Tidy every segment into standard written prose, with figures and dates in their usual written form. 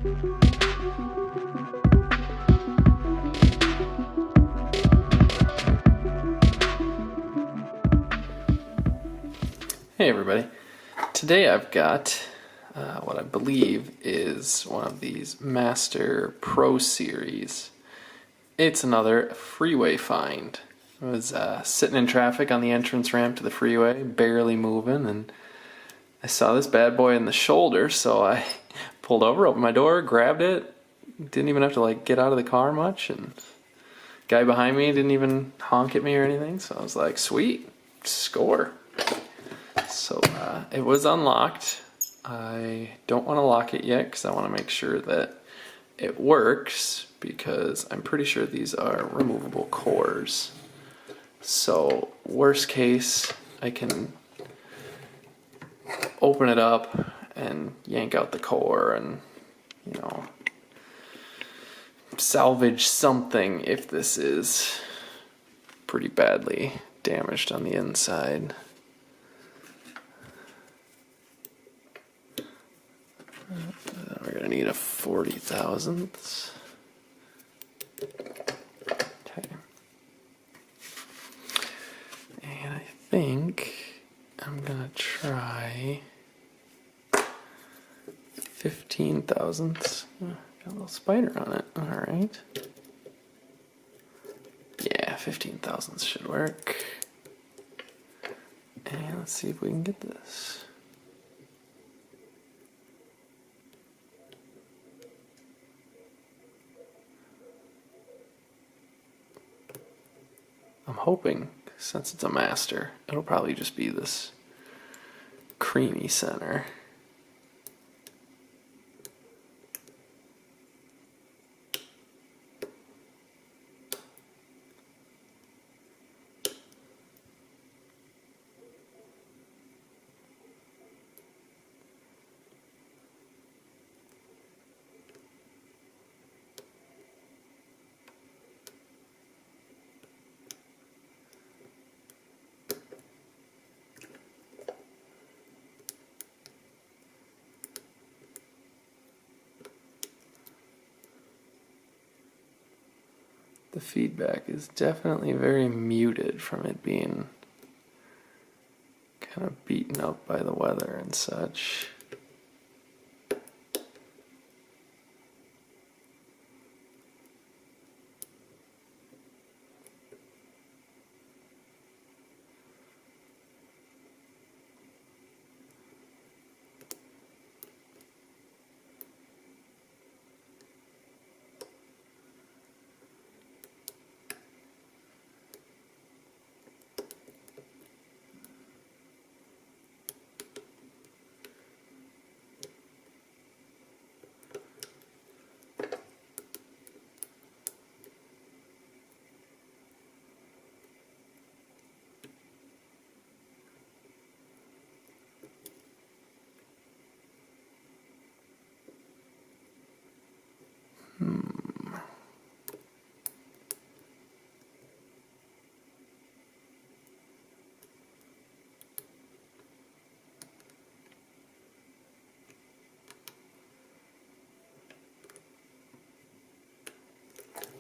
Hey everybody, today I've got what I believe is one of these Master Pro Series. It's another freeway find. I was sitting in traffic on the entrance ramp to the freeway, barely moving, and I saw this bad boy in the shoulder, so I pulled over, opened my door, grabbed it, didn't even have to get out of the car much, and the guy behind me didn't even honk at me or anything, so I was like, sweet, score. So it was unlocked. I don't want to lock it yet because I want to make sure that it works, because I'm pretty sure these are removable cores. So worst case, I can open it up and yank out the core and, you know, salvage something if this is pretty badly damaged on the inside. We're going to need a 40,000th. Okay. And I think I'm going to try 15,000ths. Got a little spider on it. Alright. Yeah, 15,000ths should work. And let's see if we can get this. I'm hoping, since it's a master, it'll probably just be this creamy center. The feedback is definitely very muted from it being kind of beaten up by the weather and such.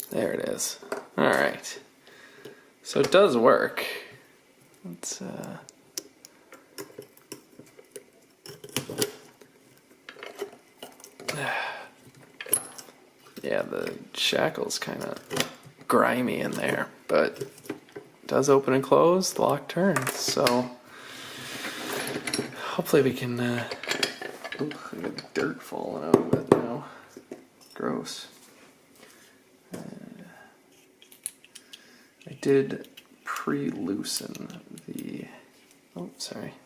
There it is. Alright. So it does work. Let's yeah, the shackle's kind of grimy in there, but it does open and close, the lock turns, so hopefully we can ooh, I got dirt falling out of it now. Gross. I did pre-loosen the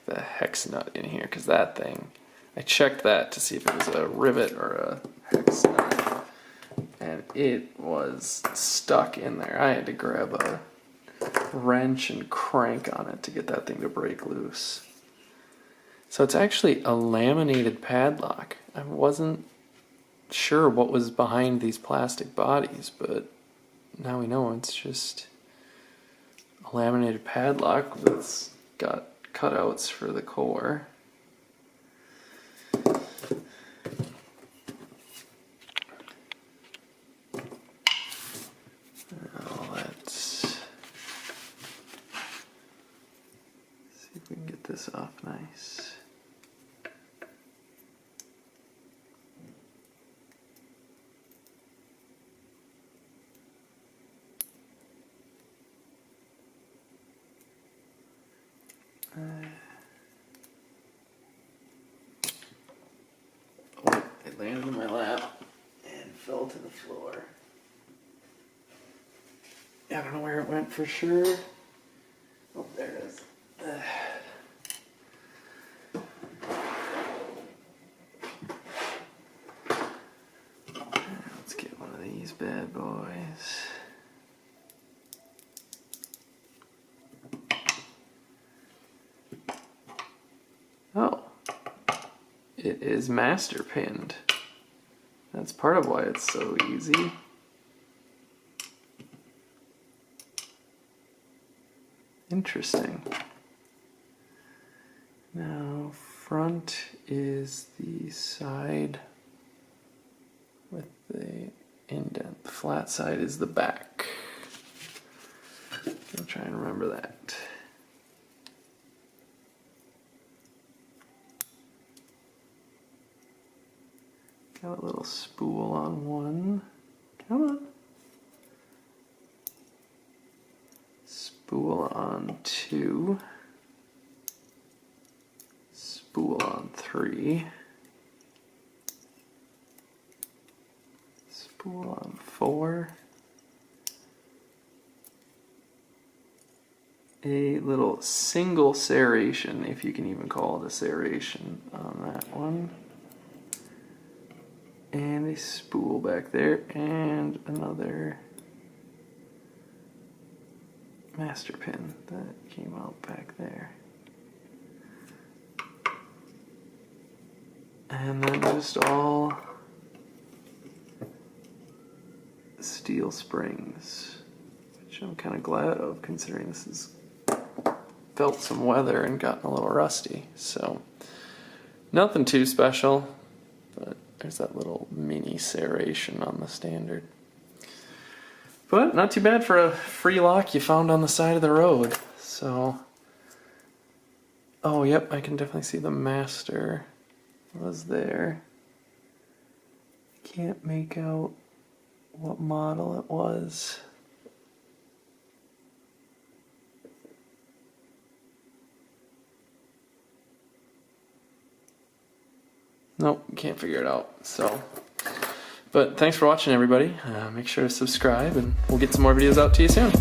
the hex nut in here, because that thing, I checked that to see if it was a rivet or a hex nut, and it was stuck in there. I had to grab a wrench and crank on it to get that thing to break loose. So it's actually a laminated padlock. I wasn't sure what was behind these plastic bodies, but now we know it's just a laminated padlock that's got cutouts for the core. this off nice. Oh, it landed in my lap and fell to the floor. I don't know where it went for sure. Oh, there it is. Let's get one of these bad boys. Oh, it is master pinned. That's part of why it's so easy. Interesting. Now, front is the side with the indent. The flat side is the back. I'll try and remember that. Got a little spool on one. Come on. Spool on 2. Spool on 3. Spool on 4. A little single serration, if you can even call it a serration, on that one. And a spool back there, and another master pin that came out back there. And then just all steel springs, which I'm kind of glad of considering this has felt some weather and gotten a little rusty. So nothing too special, but there's that little mini serration on the standard. But not too bad for a free lock you found on the side of the road. So, oh yep, I can definitely see the master was there. Can't make out what model it was. Nope, can't figure it out. So, but thanks for watching, everybody. Make sure to subscribe, and we'll get some more videos out to you soon.